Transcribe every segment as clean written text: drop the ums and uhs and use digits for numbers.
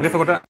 Refa kota.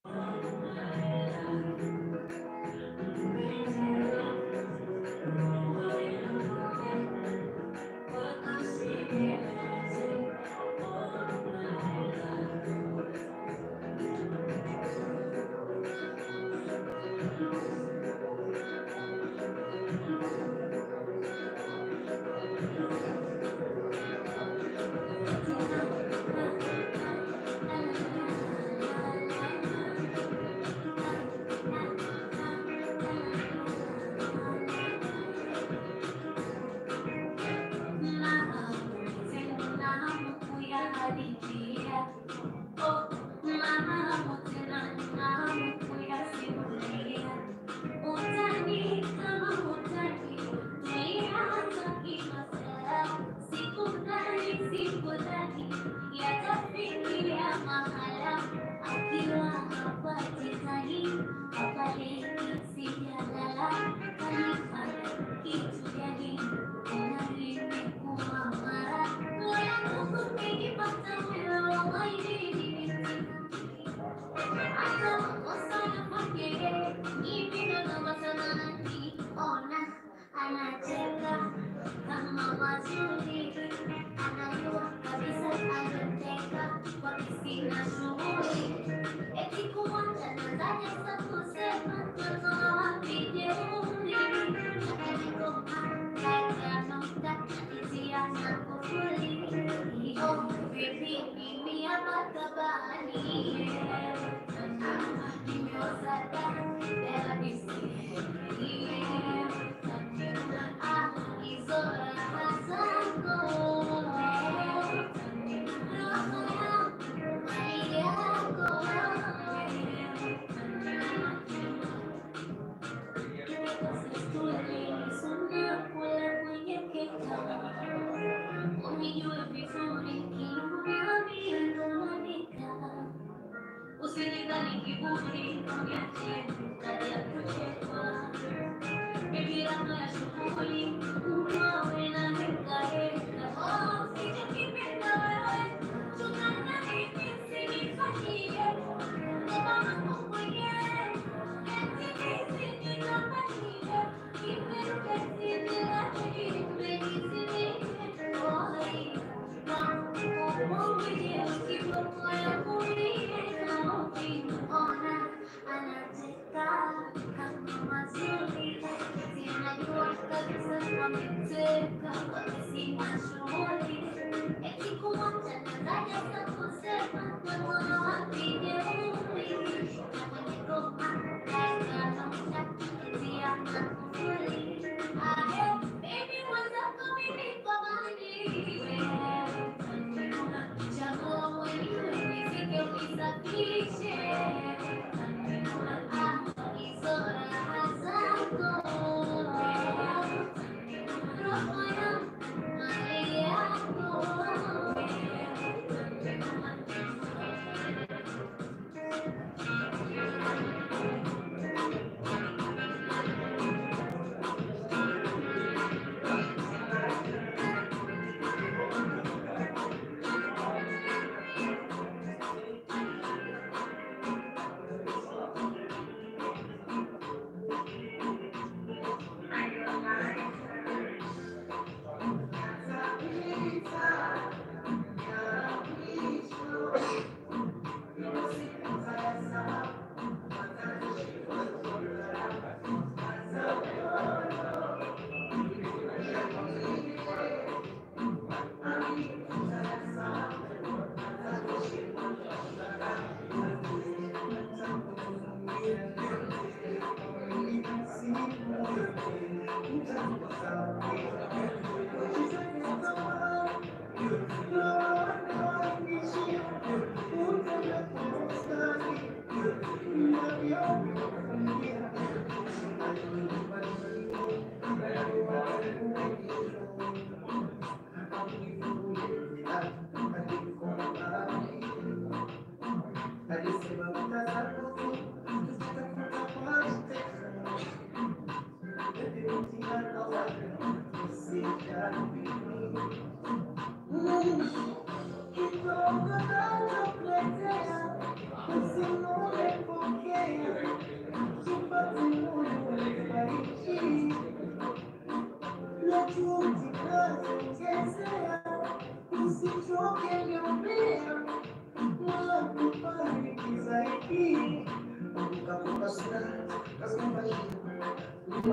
Shall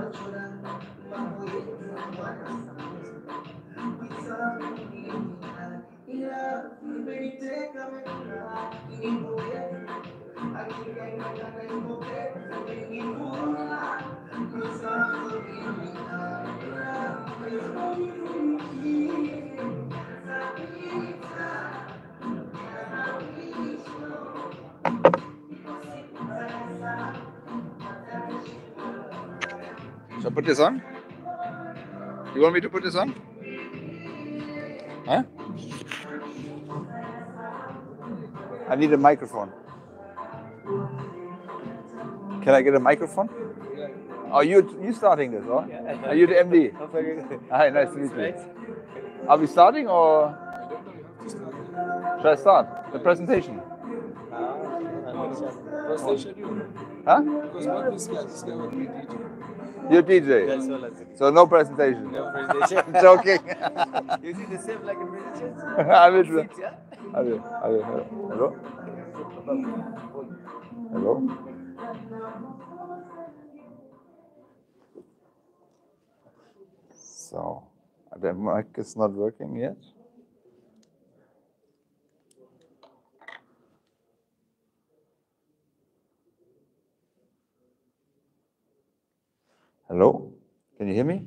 I put this on? You want me to put this on? Huh? I need a microphone. Can I get a microphone? Yeah. Oh, you starting this, or? Yeah. Are you the MD? Hi, nice to meet you. Are we starting, or should I start the presentation? Huh? Because what this guy would be DJ. You're DJ? That's all I think. So no presentation? No presentation. I'm joking. You see the same like in presentation? I will. Hello? Hello? So, the mic is not working yet. Hello? Can you hear me?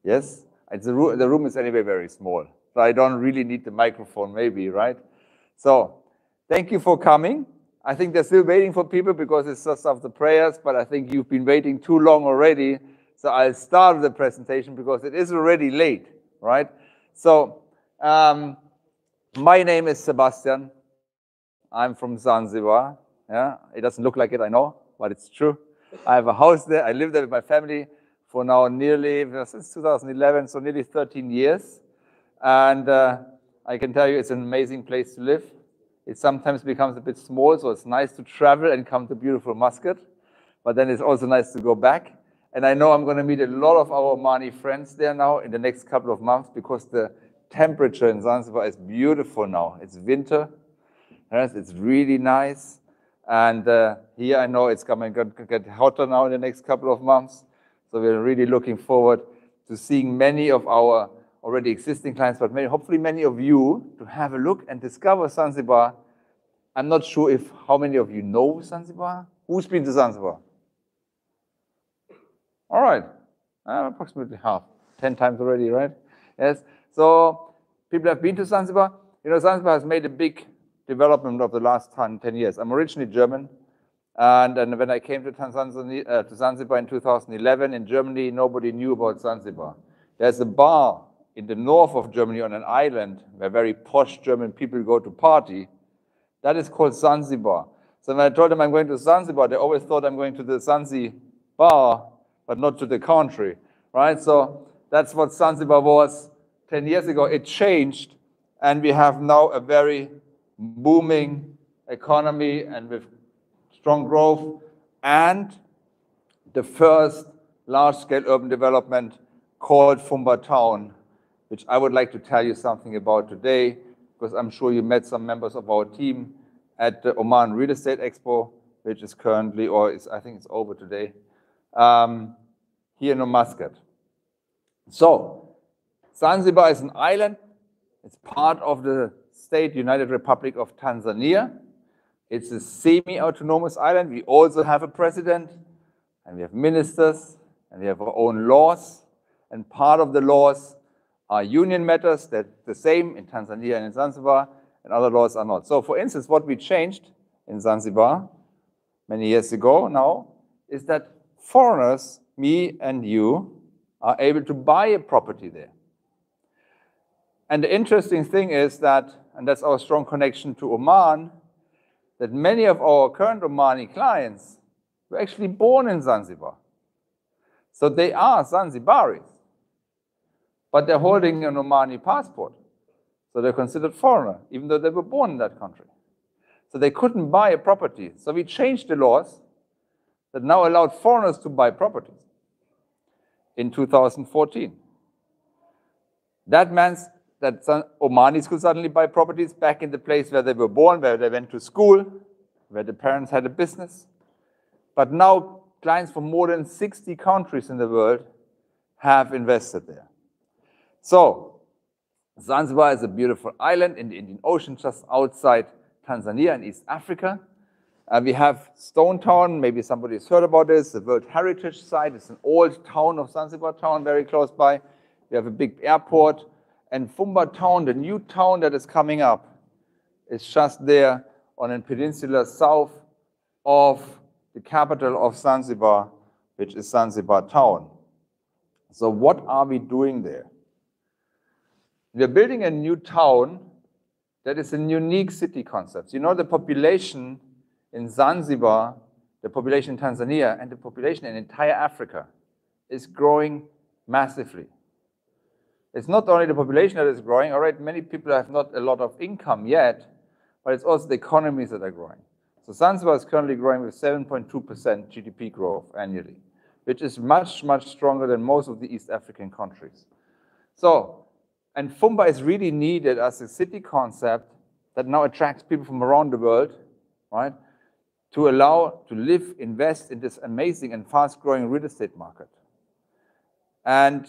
Yes? The room is anyway very small, so I don't really need the microphone maybe, right? So, thank you for coming. I think they're still waiting for people because it's just after prayers, but I think you've been waiting too long already. So I'll start the presentation because it is already late, right? So, my name is Sebastian. I'm from Zanzibar. Yeah, it doesn't look like it, I know, but it's true. I have a house there. I live there with my family for now since 2011, so nearly 13 years. And I can tell you it's an amazing place to live. It sometimes becomes a bit small, so it's nice to travel and come to beautiful Muscat, but then it's also nice to go back. And I know I'm going to meet a lot of our Omani friends there now in the next couple of months because the temperature in Zanzibar is beautiful now. It's winter, yes, it's really nice. And here I know it's going to get hotter now in the next couple of months. So we're really looking forward to seeing many of our already existing clients, but hopefully many of you to have a look and discover Zanzibar. I'm not sure how many of you know Zanzibar. Who's been to Zanzibar? All right, approximately half, 10 times already, right? Yes, so people have been to Zanzibar. You know, Zanzibar has made a big development of the last 10 years. I'm originally German, and when I came to Zanzibar in 2011, in Germany, nobody knew about Zanzibar. There's a bar in the north of Germany on an island where very posh German people go to party. That is called Zanzibar. So when I told them I'm going to Zanzibar, they always thought I'm going to the Zanzibar, but not to the country, right? So that's what Zanzibar was 10 years ago. It changed, and we have now a very booming economy and with strong growth, and the first large-scale urban development called Fumba Town, which I would like to tell you something about today, because I'm sure you met some members of our team at the Oman Real Estate Expo, which is currently, I think it's over today, here in Muscat. So, Zanzibar is an island. It's part of the state United Republic of Tanzania. It's a semi-autonomous island. We also have a president, and we have ministers, and we have our own laws. And part of the laws are union matters. They're the same in Tanzania and in Zanzibar, and other laws are not. So, for instance, what we changed in Zanzibar many years ago now is that foreigners, me and you, are able to buy a property there. And the interesting thing is that, and that's our strong connection to Oman, that many of our current Omani clients were actually born in Zanzibar. So they are Zanzibaris, but they're holding an Omani passport. So they're considered foreigner, even though they were born in that country. So they couldn't buy a property. So we changed the laws that now allowed foreigners to buy properties in 2014. That means that Omanis could suddenly buy properties back in the place where they were born, where they went to school, where the parents had a business. But now clients from more than 60 countries in the world have invested there. So Zanzibar is a beautiful island in the Indian Ocean, just outside Tanzania in East Africa. We have Stone Town, maybe somebody's heard about this, the World Heritage Site. It's an old town of Zanzibar town, very close by. We have a big airport. And Fumba Town, the new town that is coming up, is just there on a peninsula south of the capital of Zanzibar, which is Zanzibar Town. So what are we doing there? We're building a new town that is a unique city concept. You know, the population in Zanzibar, the population in Tanzania, and the population in entire Africa is growing massively. It's not only the population that is growing. All right, many people have not a lot of income yet, but it's also the economies that are growing. So Zanzibar is currently growing with 7.2% GDP growth annually, which is much, much stronger than most of the East African countries. So, and Fumba is really needed as a city concept that now attracts people from around the world, right, to allow to live, invest in this amazing and fast-growing real estate market. And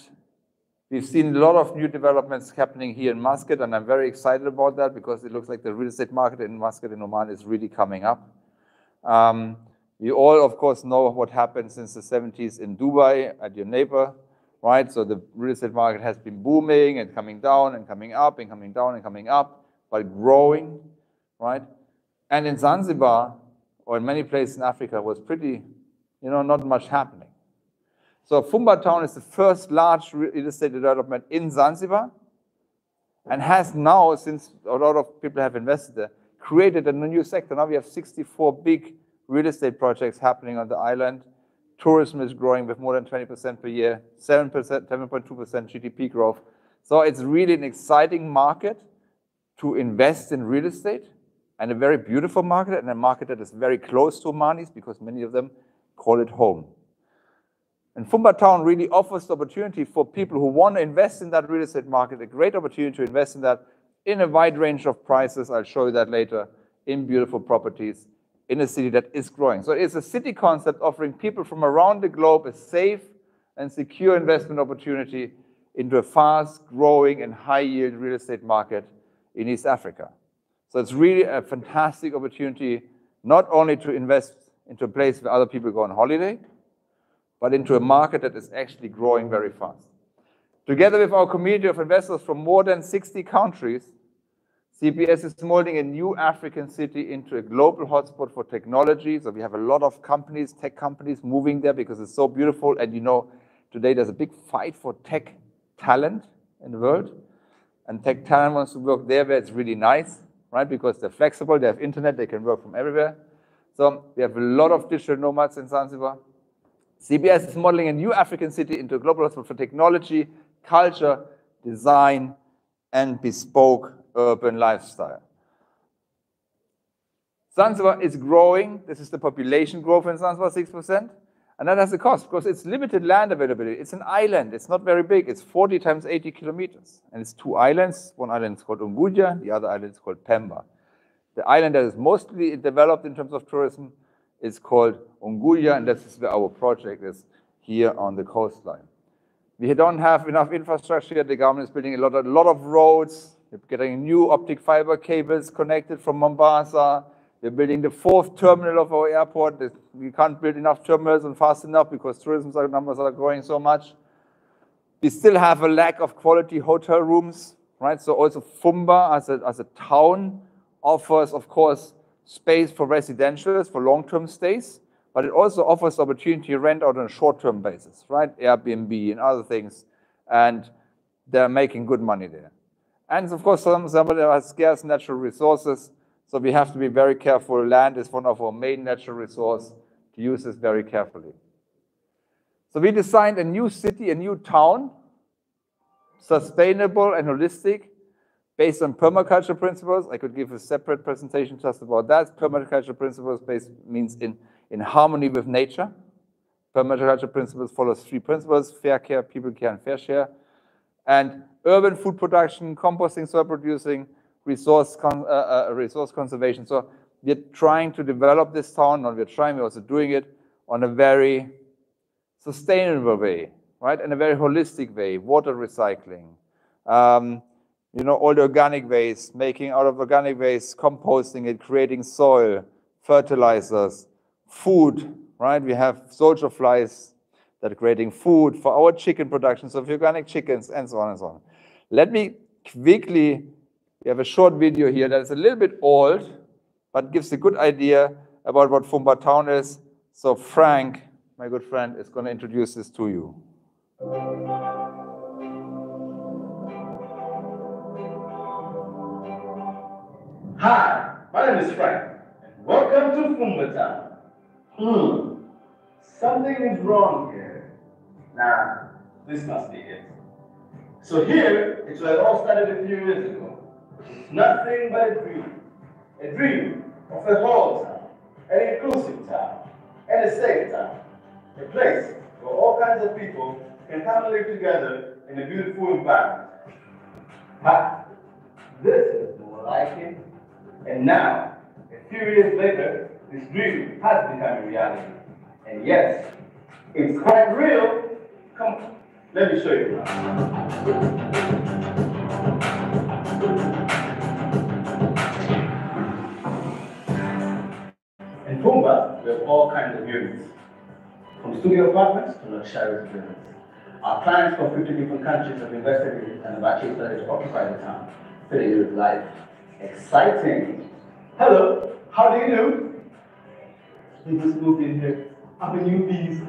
we've seen a lot of new developments happening here in Muscat, and I'm very excited about that because it looks like the real estate market in Muscat in Oman is really coming up. We all, of course, know what happened since the 70s in Dubai at your neighbor, right? So the real estate market has been booming and coming down and coming up and coming down and coming up, but growing, right? And in Zanzibar, or in many places in Africa, was pretty, not much happening. So Fumba Town is the first large real estate development in Zanzibar and has now, since a lot of people have invested there, created a new sector. Now we have 64 big real estate projects happening on the island. Tourism is growing with more than 20% per year, 7.2% GDP growth. So it's really an exciting market to invest in real estate, and a very beautiful market, and a market that is very close to Omanis because many of them call it home. And Fumba Town really offers the opportunity for people who want to invest in that real estate market, a great opportunity to invest in that in a wide range of prices. I'll show you that later, in beautiful properties in a city that is growing. So it's a city concept offering people from around the globe a safe and secure investment opportunity into a fast-growing and high-yield real estate market in East Africa. So it's really a fantastic opportunity not only to invest into a place where other people go on holiday, but into a market that is actually growing very fast. Together with our community of investors from more than 60 countries, CPS is molding a new African city into a global hotspot for technology. So we have a lot of companies, tech companies, moving there because it's so beautiful. And today there's a big fight for tech talent in the world. And tech talent wants to work there where it's really nice, right? Because they're flexible, they have internet, they can work from everywhere. So we have a lot of digital nomads in Zanzibar. CBS is modeling a new African city into a global hotspot for technology, culture, design, and bespoke urban lifestyle. Zanzibar is growing. This is the population growth in Zanzibar, 6%. And that has a cost because it's limited land availability. It's an island. It's not very big. It's 40 times 80 kilometers. And it's two islands. One island is called Unguja. The other island is called Pemba. The island that is mostly developed in terms of tourism is called Unguja, and this is where our project is, here on the coastline. We don't have enough infrastructure yet. The government is building a lot of roads. We're getting new optic fiber cables connected from Mombasa. We're building the 4th terminal of our airport. We can't build enough terminals and fast enough because tourism numbers are growing so much. We still have a lack of quality hotel rooms, right? So also Fumba as a town offers, of course, space for residentials, for long-term stays, but it also offers opportunity to rent out on a short-term basis, right? Airbnb and other things, and they're making good money there. And of course, some of them have scarce natural resources, so we have to be very careful. Land is one of our main natural resources, to use this very carefully. So we designed a new city, a new town, sustainable and holistic, based on permaculture principles. I could give a separate presentation just about that. Permaculture principles means in harmony with nature. Permaculture principles follows 3 principles: fair care, people care, and fair share. And urban food production, composting, soil producing, resource conservation. So we're trying to develop this town, we're also doing it on a very sustainable way, right? In a very holistic way, water recycling, you know, all the organic waste, making out of organic waste, composting it, creating soil, fertilizers, food, right? We have soldier flies that are creating food for our chicken production, so organic chickens, and so on and so on. Let me quickly, we have a short video here that is a little bit old, but gives a good idea about what Fumba Town is. So Frank, my good friend, is going to introduce this to you. Hi, my name is Frank, and welcome to Fumba Town. Something is wrong here. Nah, this must be it. So here, it's where it all started a few years ago. It's nothing but a dream of a whole town, an inclusive town, and a safe town. A place where all kinds of people can come and live together in a beautiful environment. Ha! This is more like it. And now, a few years later, this dream has become a reality. And yes, it's quite real. Come on, let me show you. In Fumba, we have all kinds of units, from studio apartments to luxurious villas. Our clients from 50 different countries have invested in and have actually started to occupy the town, filling it with life. Exciting! Hello, how do you do? We just moved in here. I'm a newbie.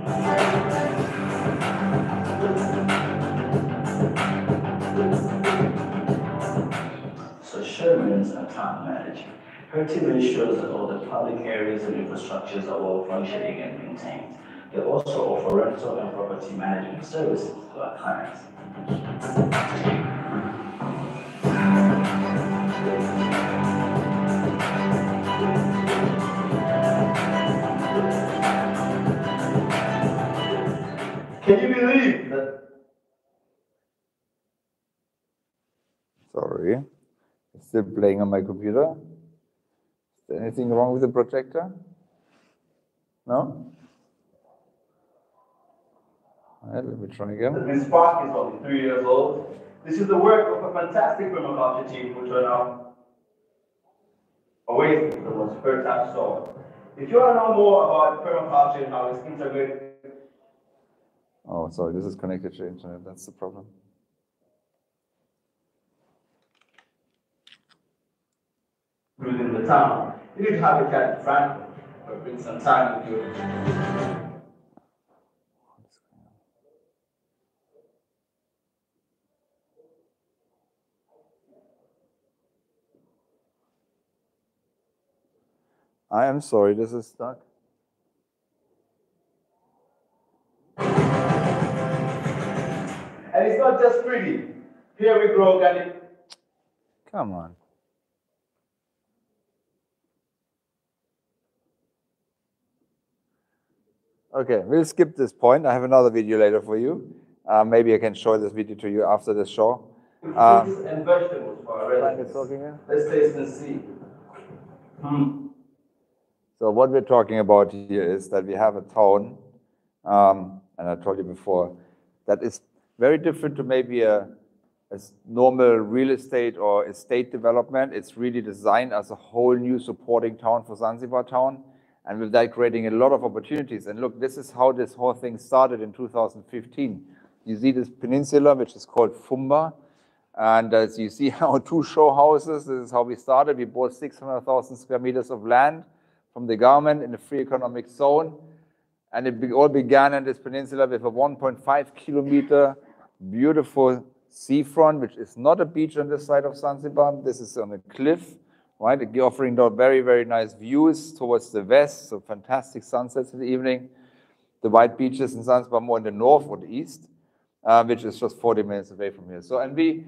So Sherman's a town manager. Her team ensures that all the public areas and infrastructures are well functioning and maintained. They also offer rental and property management services to our clients. Can you believe that? Sorry, it's still playing on my computer. Is there anything wrong with the projector? No? All right, let me try again. This park is only 3 years old. This is the work of a fantastic permaculture team who turn out away from the most fertile soil. If you want to know more about permaculture and how it's integrated. Oh, sorry, this is connected to internet. That's the problem. Within the town, you need to have a cat in front, or bring some time with you. I am sorry, this is stuck. And it's not just pretty. Here we grow organic. Come on. Okay, we'll skip this point. I have another video later for you. Maybe I can show this video to you after the show. Fruits and vegetables for our residents. Let's taste and see. So what we're talking about here is that we have a town, and I told you before, that is very different to maybe a normal real estate or estate development. It's really designed as a whole new supporting town for Zanzibar town, and with that creating a lot of opportunities. And look, this is how this whole thing started in 2015. You see this peninsula, which is called Fumba, and as you see our 2 show houses, this is how we started. We bought 600,000 square meters of land from the government in the free economic zone. And it all began in this peninsula with a 1.5 kilometer beautiful seafront, which is not a beach on this side of Zanzibar. This is on a cliff, right? Offering out very, very nice views towards the west, so fantastic sunsets in the evening. The white beaches in Zanzibar more in the north or the east, which is just 40 minutes away from here. So, and we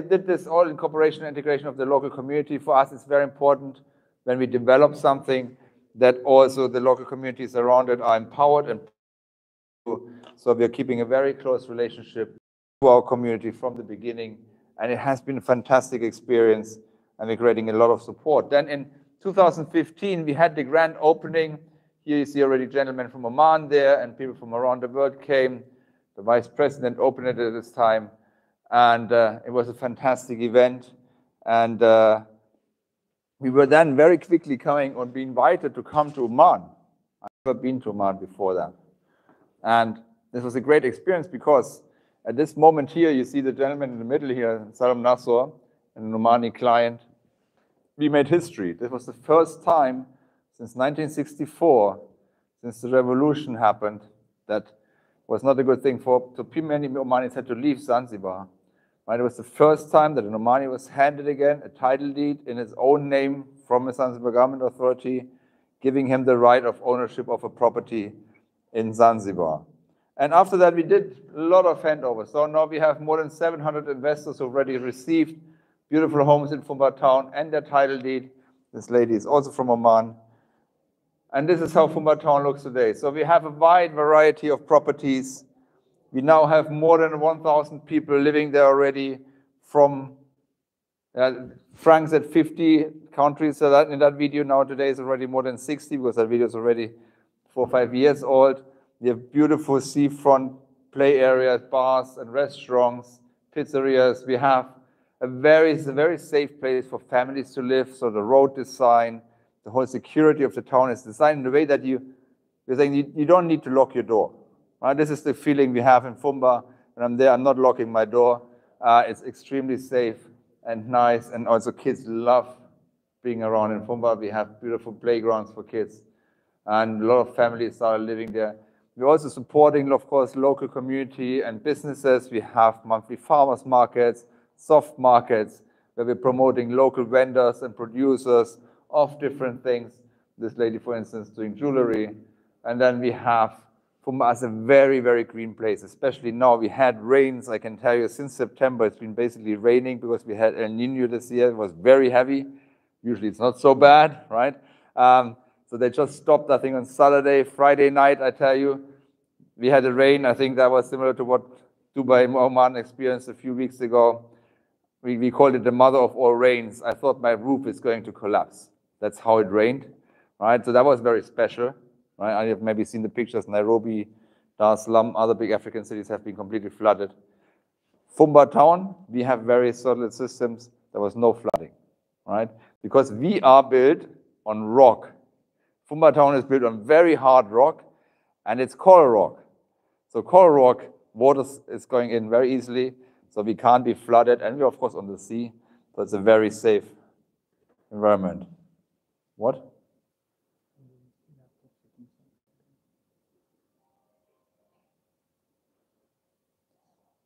did this all in cooperation and integration of the local community. For us, it's very important when we develop something that also the local communities around it are empowered, and so we are keeping a very close relationship to our community from the beginning, and it has been a fantastic experience, and we're creating a lot of support. Then in 2015, we had the grand opening Here you see already gentlemen from Oman there, and people from around the world came. The vice president opened it at this time, and it was a fantastic event. And we were then very quickly coming on being invited to come to Oman. I've never been to Oman before that. And this was a great experience because at this moment here, you see the gentleman in the middle here, Salam Nasser, an Omani client. We made history. This was the first time since 1964, since the revolution happened, that was not a good thing for, so many Omanis had to leave Zanzibar. Right? It was the first time that an Omani was handed again a title deed in his own name from a Zanzibar government authority, giving him the right of ownership of a property in Zanzibar. And after that, we did a lot of handovers. So now we have more than 700 investors who already received beautiful homes in Fumba Town and their title deed. This lady is also from Oman. And this is how Fumba Town looks today. So we have a wide variety of properties. We now have more than 1,000 people living there already from francs at 50 countries. So that in that video now today is already more than 60 because that video is already 4 or 5 years old. We have beautiful seafront play areas, bars and restaurants, pizzerias. We have a very safe place for families to live. So the road design, the whole security of the town is designed in a way that you're saying you don't need to lock your door. Right? This is the feeling we have in Fumba. When I'm there, I'm not locking my door. It's extremely safe and nice, and also kids love being around in Fumba. We have beautiful playgrounds for kids, and a lot of families are living there. We're also supporting, of course, local community and businesses. We have monthly farmers markets, soft markets, where we're promoting local vendors and producers of different things. This lady, for instance, doing jewelry. And then we have Fumba as a very green place, especially now. We had rains, I can tell you, since September. It's been basically raining because we had El Niño this year. It was very heavy. Usually it's not so bad, right? So they just stopped, I think, on Saturday, Friday night, I tell you. We had a rain. I think that was similar to what Dubai Oman experienced a few weeks ago. We called it the mother of all rains. I thought my roof is going to collapse. That's how it rained, right? So that was very special, right? I have maybe seen the pictures. Nairobi, Dar es Salaam, other big African cities have been completely flooded. Fumba Town, we have very solid systems. There was no flooding, right? Because we are built on rock. Fumba Town is built on very hard rock, and it's coral rock. So coral rock, water is going in very easily, so we can't be flooded, and we're, of course, on the sea, so it's a very safe environment. What?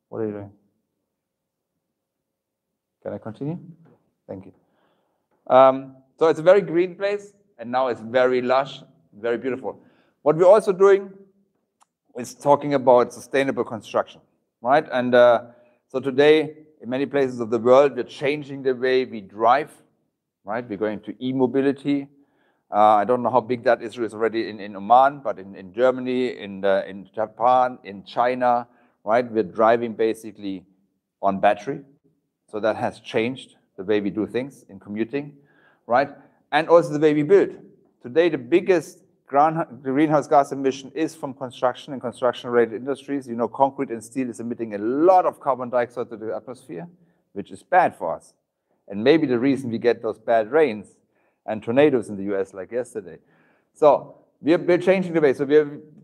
What are you doing? Can I continue? Thank you. So it's a very green place, and now it's very lush, very beautiful. What we're also doing is talking about sustainable construction, right? And so today, in many places of the world, we're changing the way we drive, right? We're going to e-mobility. I don't know how big that issue is already in Oman, but in Germany, in Japan, in China, right? We're driving basically on battery. So that has changed the way we do things in commuting, right? And also the way we build. Today, the biggest greenhouse gas emission is from construction and construction-related industries. You know, concrete and steel is emitting a lot of carbon dioxide to the atmosphere, which is bad for us. And maybe the reason we get those bad rains and tornadoes in the US like yesterday. So we're changing the way. So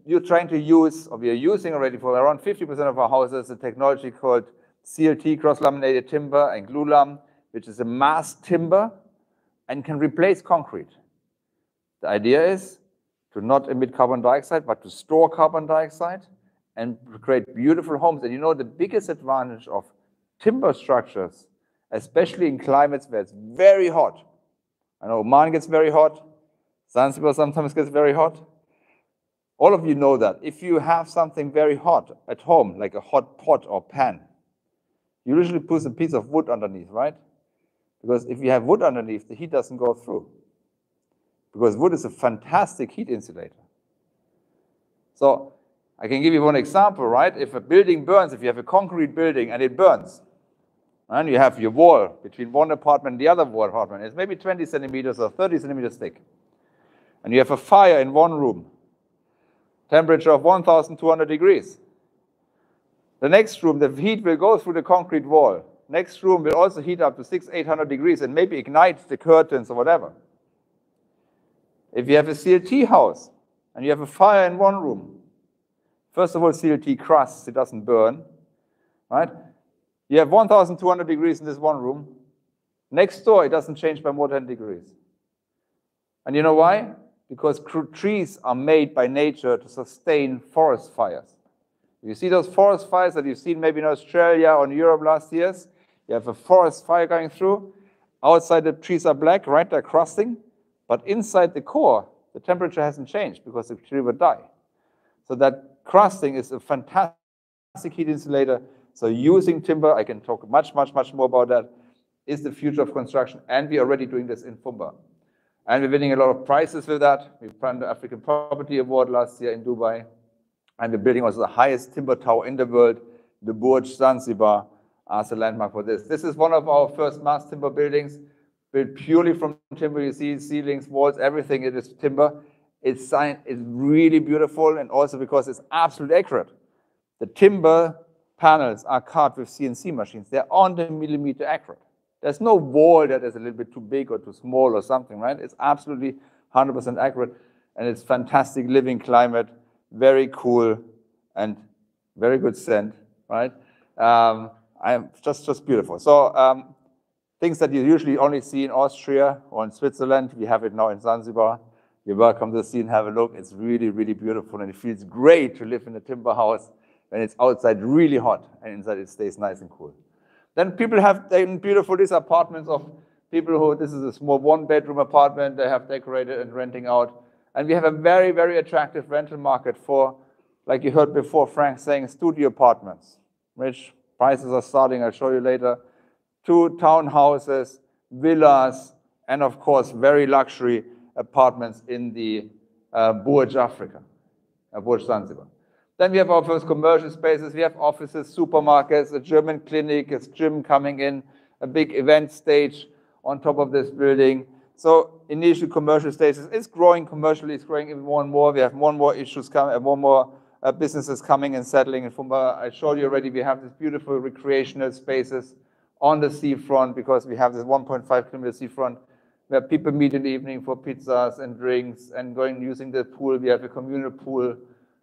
you're trying to use, or we are using already for around 50% of our houses, a technology called CLT, cross-laminated timber, and glulam, which is a mass timber and can replace concrete. The idea is to not emit carbon dioxide, but to store carbon dioxide and create beautiful homes. And you know, the biggest advantage of timber structures, especially in climates where it's very hot. I know Oman gets very hot. Zanzibar sometimes gets very hot. All of you know that. If you have something very hot at home, like a hot pot or pan, you usually put a piece of wood underneath, right? Because if you have wood underneath, the heat doesn't go through. Because wood is a fantastic heat insulator. So I can give you one example, right? If a building burns, if you have a concrete building and it burns, and you have your wall between one apartment and the other wall apartment, it's maybe 20 centimeters or 30 centimeters thick, and you have a fire in one room, temperature of 1,200 degrees. The next room, the heat will go through the concrete wall. Next room will also heat up to 600-800 degrees and maybe ignite the curtains or whatever. If you have a CLT house and you have a fire in one room, first of all, CLT crusts, it doesn't burn, right? You have 1,200 degrees in this one room. Next door, it doesn't change by more than 10 degrees. And you know why? Because trees are made by nature to sustain forest fires. You see those forest fires that you've seen maybe in Australia or in Europe last years? You have a forest fire going through. Outside, the trees are black, right? They're crusting. But inside the core, the temperature hasn't changed because the tree would die. So that crusting is a fantastic heat insulator. So using timber, I can talk much more about that, is the future of construction. And we're already doing this in Fumba. And we're winning a lot of prizes with that. We won the African Property Award last year in Dubai. And we're building also the highest timber tower in the world, the Burj Zanzibar, as a landmark for this. This is one of our first mass timber buildings, built purely from timber. You see ceilings, walls, everything, it is timber. It's really beautiful, and also because it's absolutely accurate. The timber panels are cut with CNC machines. They're on the millimeter accurate. There's no wall that is a little bit too big or too small or something, right? It's absolutely 100% accurate, and it's fantastic living climate, very cool, and very good scent, right? I'm just beautiful. So things that you usually only see in Austria or in Switzerland, we have it now in Zanzibar. You're welcome to see and have a look. It's really, really beautiful, and it feels great to live in a timber house when it's outside really hot and inside it stays nice and cool. Then people have beautiful these apartments of people who, this is a small one-bedroom apartment they have decorated and renting out. And we have a very, very attractive rental market for, like you heard before, Frank saying, studio apartments, which prices are starting, I'll show you later, to townhouses, villas, and of course, very luxury apartments in the Burj Africa, Burj Zanzibar. Then we have our first commercial spaces. We have offices, supermarkets, a German clinic, a gym coming in, a big event stage on top of this building. So initial commercial stages, it's growing commercially, it's growing even more and more. We have more and more issues coming, more and more businesses coming and settling in Fumba. I showed you already, we have these beautiful recreational spaces on the seafront because we have this 1.5 kilometer seafront where people meet in the evening for pizzas and drinks and using the pool. We have a communal pool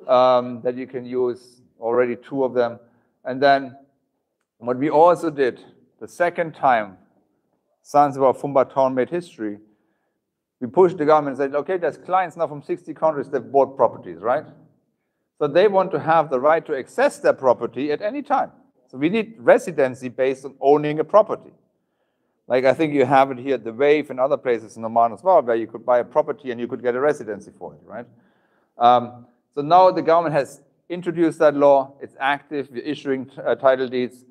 that you can use, already 2 of them. And then what we also did, the second time Zanzibar Fumba Town made history, we pushed the government and said, okay, there's clients now from 60 countries that bought properties, right? So they want to have the right to access their property at any time. So we need residency based on owning a property. Like I think you have it here at the Wave and other places in Oman as well, where you could buy a property and you could get a residency for it, right? So now the government has introduced that law. It's active. We're issuing title deeds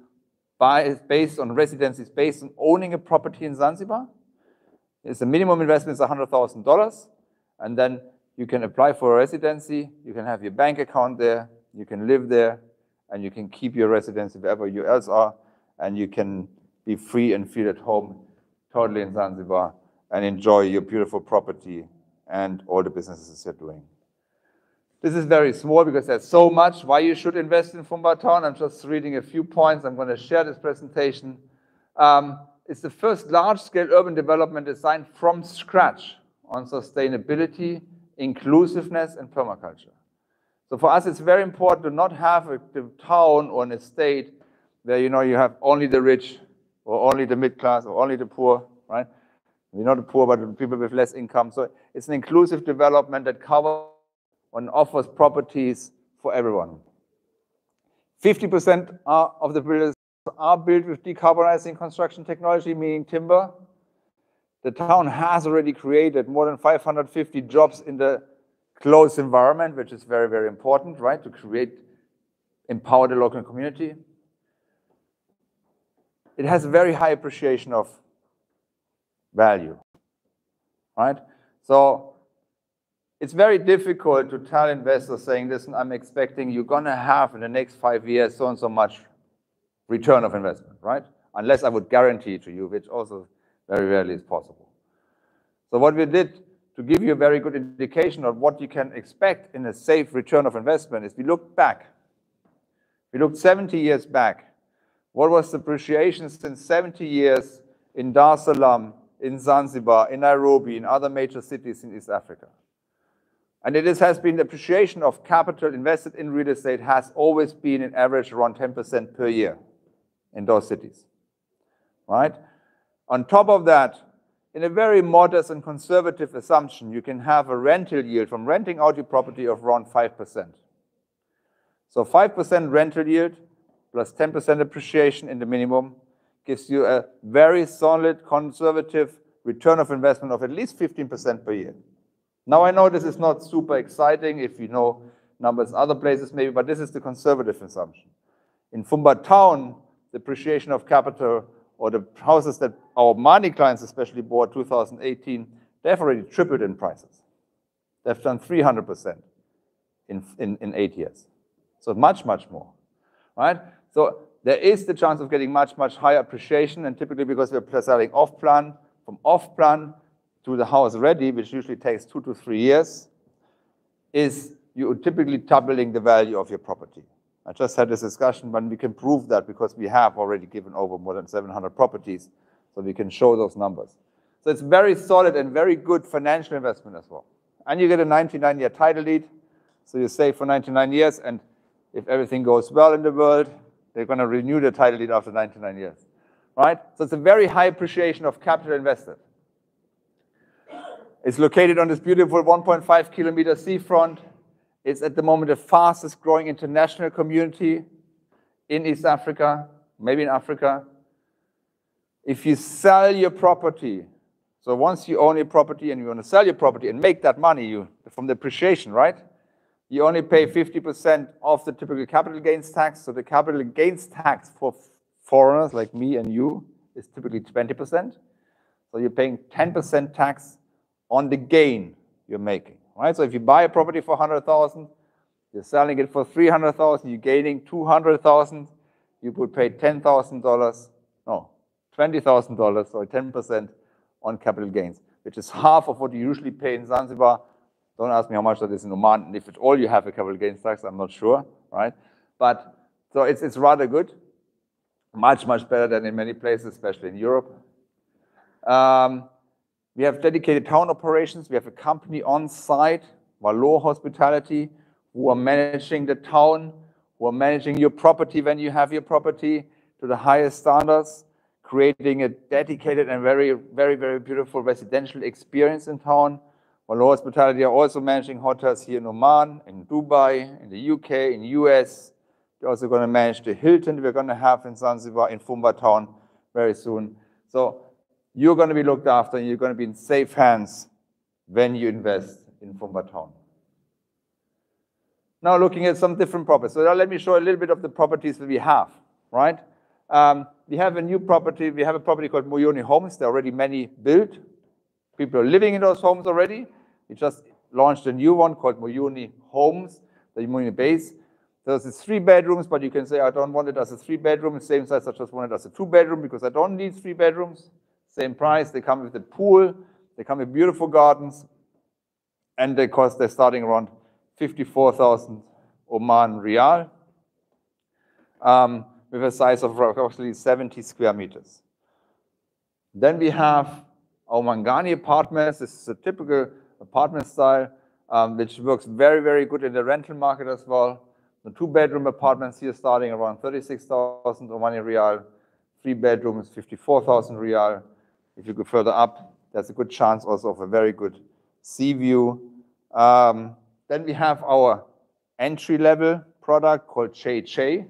based on residencies, based on owning a property in Zanzibar. It's a minimum investment is $100,000, and then you can apply for a residency. You can have your bank account there. You can live there, and you can keep your residency wherever you else are, and you can be free and feel at home totally in Zanzibar and enjoy your beautiful property and all the businesses you're doing. This is very small because there's so much why you should invest in Fumba Town. I'm just reading a few points. I'm going to share this presentation. It's the first large-scale urban development designed from scratch on sustainability, inclusiveness, and permaculture. So for us, it's very important to not have a town or an estate where you have only the rich or only the mid-class or only the poor, right? Not the poor, but the people with less income. So it's an inclusive development that covers and offers properties for everyone. 50% of the buildings are built with decarbonizing construction technology, meaning timber. The town has already created more than 550 jobs in the closed environment, which is very, very important, right? To empower the local community. It has a very high appreciation of value, right? So it's very difficult to tell investors saying, listen, I'm expecting you're going to have in the next 5 years so and so much return of investment, right? Unless I would guarantee to you, which also very rarely is possible. So what we did to give you a very good indication of what you can expect in a safe return of investment is we looked back. We looked 70 years back. What was the appreciation since 70 years in Dar es Salaam, in Zanzibar, in Nairobi, in other major cities in East Africa? And it has been the appreciation of capital invested in real estate has always been an average around 10% per year in those cities, right? On top of that, in a very modest and conservative assumption, you can have a rental yield from renting out your property of around 5%. So 5% rental yield plus 10% appreciation in the minimum gives you a very solid, conservative return of investment of at least 15% per year. Now, I know this is not super exciting if you know numbers other places maybe, but this is the conservative assumption. In Fumba Town, the appreciation of capital or the houses that our money clients especially bought 2018, they've already tripled in prices. They've done 300% in 8 years. So much, much more, right? So there is the chance of getting much, much higher appreciation, and typically because we're selling off-plan, from off-plan to the house ready, which usually takes 2 to 3 years, is you're typically doubling the value of your property. I just had this discussion, but we can prove that because we have already given over more than 700 properties, so we can show those numbers. So it's very solid and very good financial investment as well. And you get a 99-year title deed, so you save for 99 years, and if everything goes well in the world, they're going to renew the title deed after 99 years, right? So it's a very high appreciation of capital invested. It's located on this beautiful 1.5 kilometer seafront. It's at the moment the fastest growing international community in East Africa, maybe in Africa. If you sell your property, so once you own your property and you want to sell your property and make that money from the appreciation, right? You only pay 50% of the typical capital gains tax. So the capital gains tax for foreigners like me and you is typically 20%. So you're paying 10% tax on the gain you're making. Right? So if you buy a property for 100,000, you're selling it for 300,000, you're gaining 200,000, you would pay $10,000, no, $20,000, so 10% on capital gains, which is half of what you usually pay in Zanzibar. Don't ask me how much that is in Oman, and if at all you have a capital gains tax, I'm not sure, right? But so it's rather good, much, much better than in many places, especially in Europe. We have dedicated town operations. We have a company on site, Valor Hospitality, who are managing the town, who are managing your property when you have your property to the highest standards, creating a dedicated and very, very, very beautiful residential experience in town. Valor Hospitality are also managing hotels here in Oman, in Dubai, in the UK, in the US. They're also going to manage the Hilton we're going to have in Zanzibar, in Fumba Town very soon. So you're going to be looked after, and you're going to be in safe hands when you invest in Fumba Town. Now looking at some different properties. So now let me show a little bit of the properties that we have, right? We have a new property. We have a property called Mjini Homes. There are already many built. People are living in those homes already. We just launched a new one called Mjini Homes, the Mjini Base. There's 3 bedrooms, but you can say, I don't want it as a 3-bedroom, same size, I just want it as a 2-bedroom because I don't need 3 bedrooms. Same price, they come with a pool, they come with beautiful gardens, and they're starting around 54,000 Oman Riyal, with a size of approximately 70 square meters. Then we have our Mangani apartments. This is a typical apartment style, which works very, very good in the rental market as well. The 2-bedroom apartments here starting around 36,000 Omani Riyal, 3 bedrooms, 54,000 Riyal. If you go further up, there's a good chance also of a very good sea view. Then we have our entry-level product called Che Che.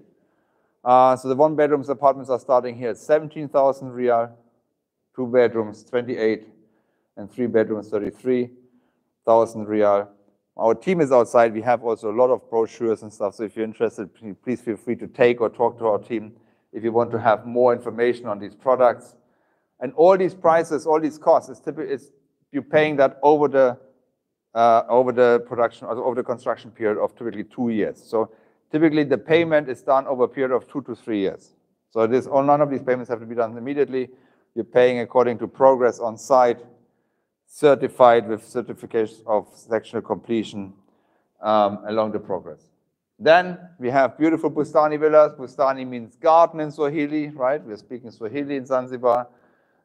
So the 1-bedroom apartments are starting here at 17,000 Riyal, 2 bedrooms, 28, and 3 bedrooms, 33,000 Riyal. Our team is outside. We have also a lot of brochures and stuff. So if you're interested, please feel free to take or talk to our team if you want to have more information on these products. And all these prices, all these costs, you're paying that over the construction period of typically 2 years. So typically the payment is done over a period of 2 to 3 years. So none of these payments have to be done immediately. You're paying according to progress on site. certified with certificates of sectional completion along the progress. Then we have beautiful Bustani villas. Bustani means garden in Swahili, right? We're speaking Swahili in Zanzibar.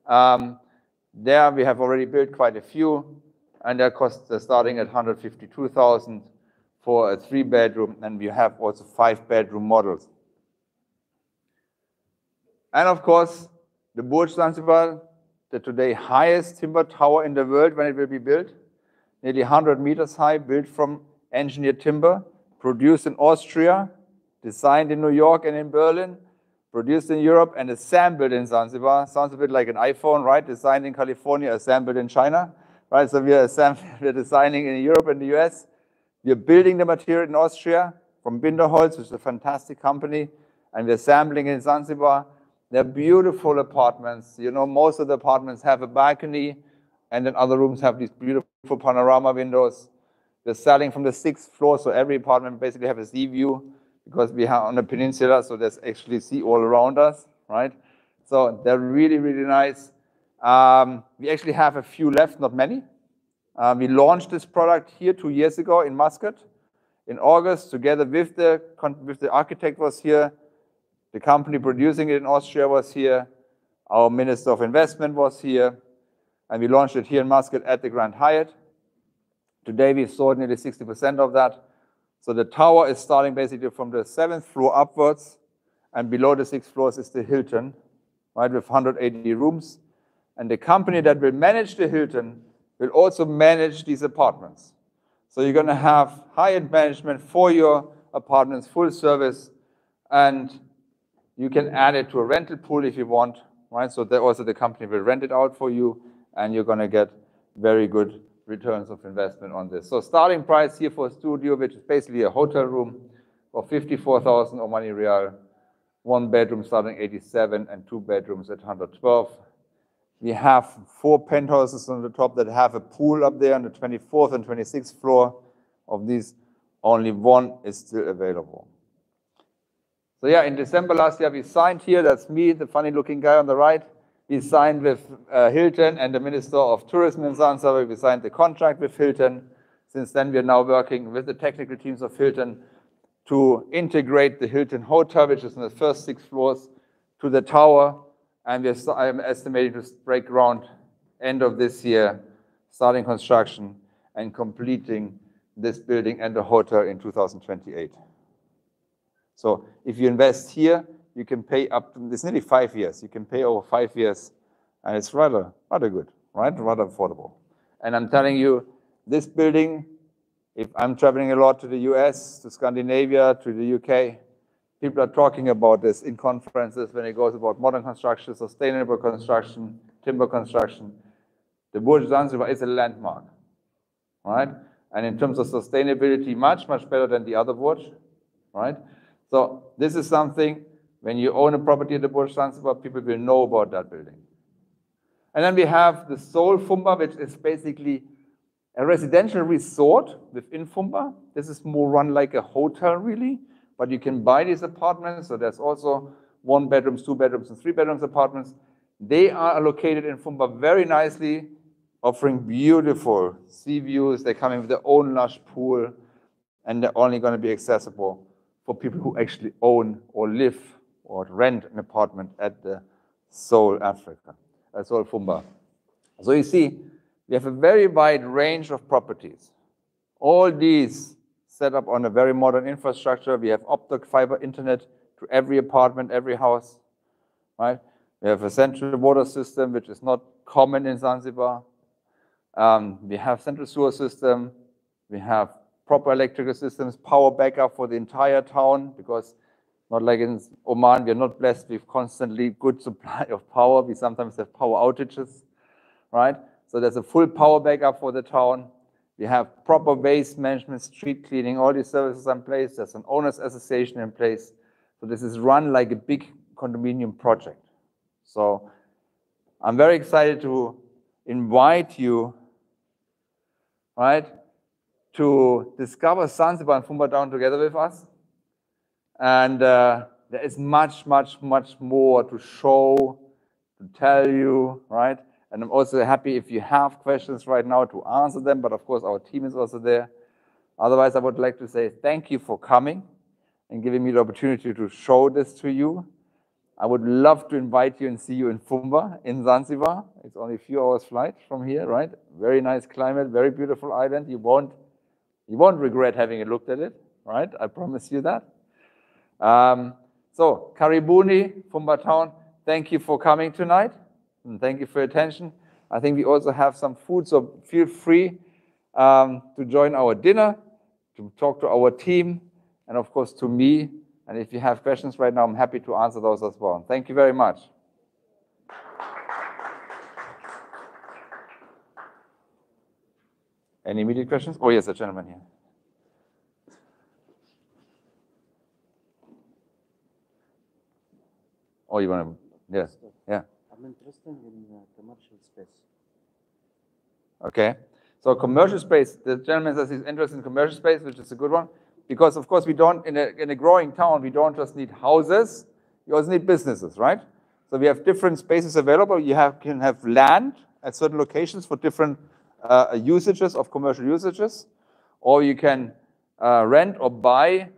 There we have already built quite a few, and their costs are starting at 152,000 for a 3-bedroom, and we have also 5-bedroom models. And of course, the Burj Zanzibar, the today highest timber tower in the world when it will be built, nearly 100 meters high, built from engineered timber, produced in Austria, designed in New York and in Berlin, produced in Europe and assembled in Zanzibar. Sounds a bit like an iPhone, right? Designed in California, assembled in China, right? So we're designing in Europe and the US. We're building the material in Austria from Binderholz, which is a fantastic company, and we're assembling in Zanzibar. They're beautiful apartments. You know, most of the apartments have a balcony, and then other rooms have these beautiful panorama windows. We're selling from the 6th floor, so every apartment basically have a sea view because we are on a peninsula, so there's actually sea all around us, right? So they're really, really nice. We actually have a few left, not many. We launched this product here 2 years ago in Muscat in August, together with the architect was here. The company producing it in Austria was here. Our Minister of Investment was here. And we launched it here in Muscat at the Grand Hyatt. Today we've sold nearly 60% of that. So the tower is starting basically from the 7th floor upwards. And below the 6th floors is the Hilton, right, with 180 rooms. And the company that will manage the Hilton will also manage these apartments. So you're going to have high-end management for your apartments, full service, and you can add it to a rental pool if you want, right? So that also the company will rent it out for you, and you're going to get very good returns of investment on this. So starting price here for a studio, which is basically a hotel room, for 54,000 Omani Real, 1 bedroom starting 87, and 2 bedrooms at 112. We have 4 penthouses on the top that have a pool up there on the 24th and 26th floor. Of these, only 1 is still available. So yeah, in December last year, we signed here. That's me, the funny-looking guy on the right. We signed with Hilton and the Minister of Tourism in Zanzibar. We signed the contract with Hilton. Since then, we are now working with the technical teams of Hilton to integrate the Hilton Hotel, which is on the first 6 floors, to the tower. And I'm estimating to break ground end of this year, starting construction and completing this building and the hotel in 2028. So if you invest here, you can pay up to, it's nearly 5 years. You can pay over 5 years, and it's rather good, right? Rather affordable. And I'm telling you, this building, if I'm traveling a lot to the US, to Scandinavia, to the UK, people are talking about this in conferences when it goes about modern construction, sustainable construction, timber construction. The Burj Zanzibar is a landmark, right? And in terms of sustainability, much, much better than the other Burj, right? So this is something, when you own a property at the Burj Zanzibar, people will know about that building. And then we have the Soul Fumba, which is basically a residential resort within Fumba. This is more run like a hotel, really, but you can buy these apartments. So there's also 1 bedrooms, 2 bedrooms, and 3 bedrooms apartments. They are located in Fumba very nicely, offering beautiful sea views. They come in with their own lush pool, and they're only going to be accessible for people who actually own or live or rent an apartment at the Soul Africa, Soul Fumba. So you see, we have a very wide range of properties. All these set up on a very modern infrastructure. We have optic fiber internet to every apartment, every house, right? We have a central water system, which is not common in Zanzibar. We have central sewer system. We have proper electrical systems, power backup for the entire town, because not like in Oman, we are not blessed with constantly good supply of power. We sometimes have power outages, right? So there's a full power backup for the town. We have proper waste management, street cleaning, all these services in place. There's an owners association in place. So this is run like a big condominium project. So I'm very excited to invite you, right, to discover Zanzibar and Fumba Town together with us. And there is much, much, much more to show, to tell you, right? And I'm also happy if you have questions right now to answer them, but of course our team is also there. Otherwise, I would like to say thank you for coming and giving me the opportunity to show this to you. I would love to invite you and see you in Fumba, in Zanzibar. It's only a few hours flight from here, right? Very nice climate, very beautiful island. You won't regret having looked at it, right? I promise you that. So, Karibuni, Fumba Town, thank you for coming tonight, and thank you for your attention. I think we also have some food, so feel free to join our dinner, to talk to our team, and of course to me. And if you have questions right now, I'm happy to answer those as well. Thank you very much. Any immediate questions? Oh, yes, a gentleman here. Oh, you want to? Yes. Yeah. I'm interested in commercial space. Okay. So commercial space, the gentleman says he's interested in commercial space, which is a good one. Because, of course, we don't, in a growing town, we don't just need houses, you also need businesses, right? So we have different spaces available. You can have land at certain locations for different usages of commercial usages. Or you can rent or buy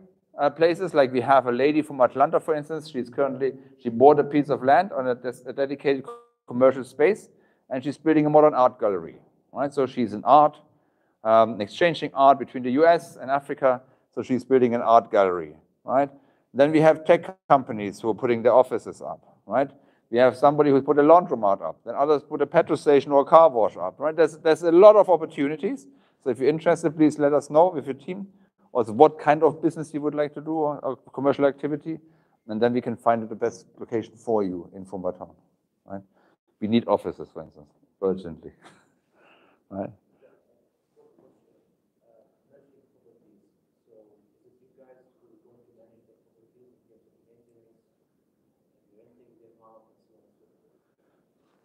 places, like we have a lady from Atlanta, for instance. She bought a piece of land on a dedicated commercial space, and she's building a modern art gallery, right? So she's in art, exchanging art between the US and Africa. So she's building an art gallery, right? Then we have tech companies who are putting their offices up, right? We have somebody who put a laundromat up. Then others put a petrol station or a car wash up, right? There's a lot of opportunities. So if you're interested, please let us know with your team, or what kind of business you would like to do, or commercial activity, and then we can find the best location for you in Fumba Town, right? We need offices, for instance, urgently, right?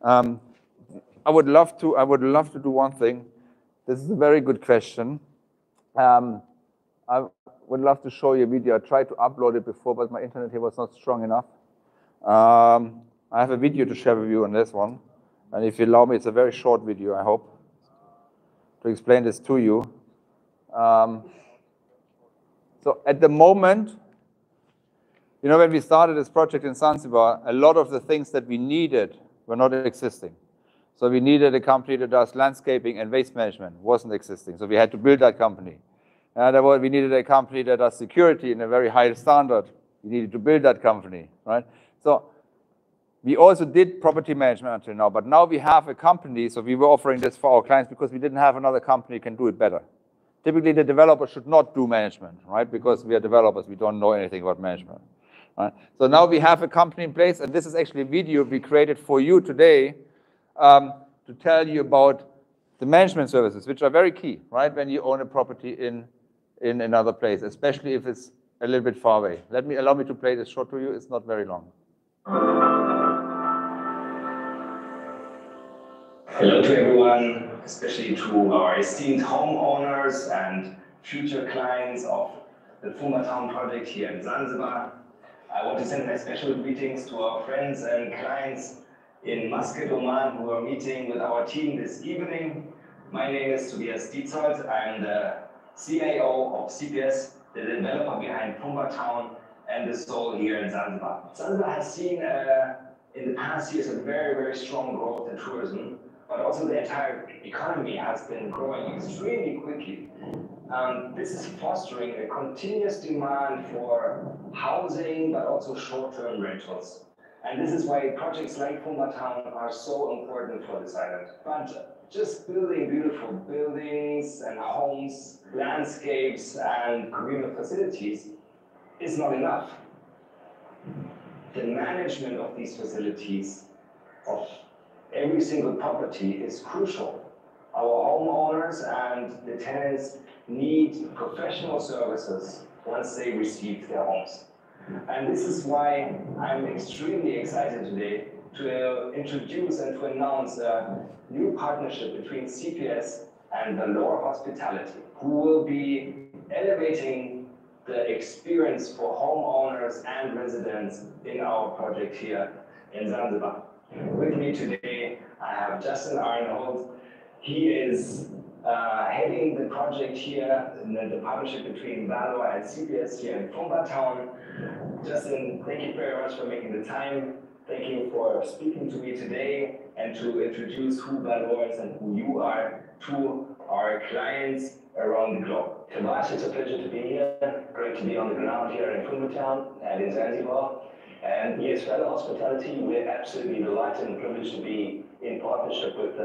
I would love to do one thing. This is a very good question. I would love to show you a video. I tried to upload it before, but my internet here was not strong enough. I have a video to share with you on this one. And if you allow me, it's a very short video, I hope, to explain this to you. So at the moment, you know, when we started this project in Zanzibar, a lot of the things that we needed were not existing. So we needed a company that does landscaping and waste management, wasn't existing. So we had to build that company. We needed a company that does security in a very high standard. We needed to build that company, right? So we also did property management until now, but now we have a company, so we were offering this for our clients because we didn't have another company who can do it better. Typically, the developer should not do management, right? Because we are developers, we don't know anything about management. Right? So now we have a company in place, and this is actually a video we created for you today to tell you about the management services, which are very key, right? When you own a property in another place, especially if it's a little bit far away. Allow me to play this short to you. It's not very long. Hello to everyone, especially to our esteemed homeowners and future clients of the Fumba Town project here in Zanzibar. I want to send my special greetings to our friends and clients in Muscat, Oman, who are meeting with our team this evening. My name is Tobias Dietzold. I'm the CIO of CPS, the developer behind Fumba Town and the soul here in Zanzibar. Zanzibar has seen in the past years a very, very strong growth in tourism, but also the entire economy has been growing extremely quickly. This is fostering a continuous demand for housing, but also short-term rentals. And this is why projects like Fumba Town are so important for this island. But just building beautiful buildings and homes, landscapes, and communal facilities is not enough. The management of these facilities, of every single property, is crucial. Our homeowners and the tenants need professional services once they receive their homes. And this is why I'm extremely excited today to introduce and to announce a new partnership between CPS and the Lower Hospitality, who will be elevating the experience for homeowners and residents in our project here in Zanzibar. With me today, I have Justin Arnold. He is heading the project here, the partnership between Valor and CPS here in Fumba Town. Justin, thank you very much for making the time. Thank you for speaking to me today and to introduce who Valor is and who you are to our clients around the globe. Tomas, it's a pleasure to be here. Great to be on the ground here in Fumba Town and in Zanzibar. And yes, Valor Hospitality, we're absolutely delighted and privileged to be in partnership with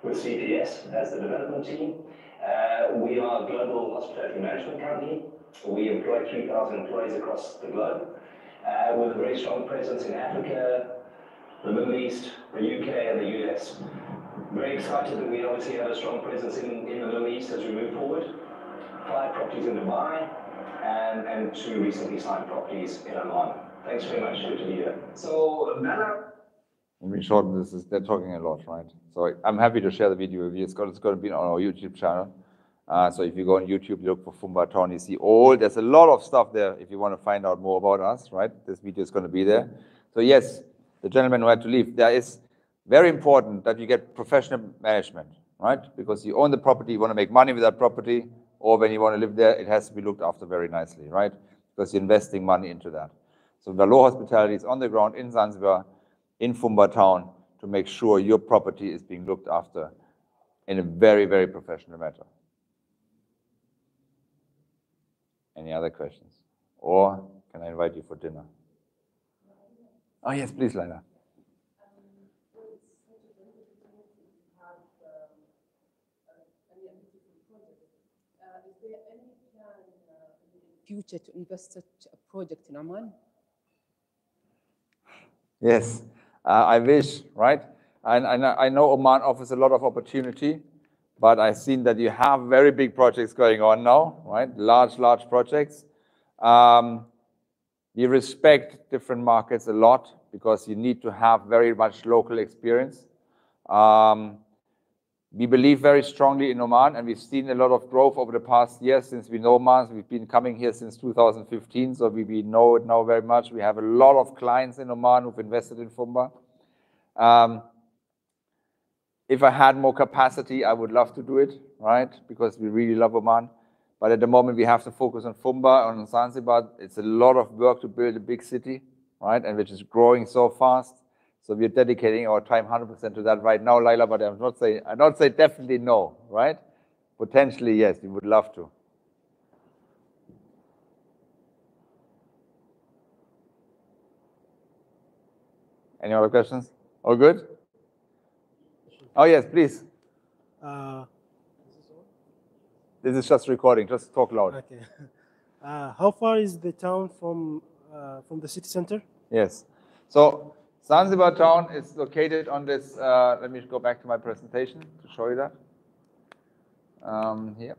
CPS as the development team. We are a global hospitality management company. We employ 3,000 employees across the globe with a very strong presence in Africa, the Middle East, the UK, and the US. Very excited that we obviously have a strong presence in the Middle East as we move forward. 5 properties in Dubai and 2 recently signed properties in Oman. Thanks very much. Good to be here. So, Valor. In short, they're talking a lot, right? So I'm happy to share the video with you. It's going to be on our YouTube channel. So if you go on YouTube, you look for Fumba Town, you see there's a lot of stuff there if you want to find out more about us, right? This video is going to be there. So yes, the gentleman who had to leave, there is very important that you get professional management, right? Because you own the property, you want to make money with that property, or when you want to live there, it has to be looked after very nicely, right? Because you're investing money into that. So Valor Hospitality is on the ground in Zanzibar, in Fumba Town, to make sure your property is being looked after in a very, very professional manner. Any other questions? Or can I invite you for dinner? Oh yes, please, Laila. Is there any plan in the future to invest such a project in Oman? Yes, I wish, right? And I know Oman offers a lot of opportunity, but I've seen that you have very big projects going on now, right? Large projects. We respect different markets a lot because you need to have very much local experience. We believe very strongly in Oman, and we've seen a lot of growth over the past years since we know Oman. We've been coming here since 2015, so we know it now very much. We have a lot of clients in Oman who've invested in Fumba. If I had more capacity, I would love to do it, right? Because we really love Oman. But at the moment, we have to focus on Fumba, on Zanzibar. It's a lot of work to build a big city, right? And which is growing so fast. So we're dedicating our time 100% to that right now, Laila, but I'm not saying definitely no, right? Potentially, yes, we would love to. Any other questions? All good? Oh, yes, please. This is just recording, just talk loud. Okay. How far is the town from the city center? Yes. So Zanzibar town is located on this, let me go back to my presentation to show you that. Here.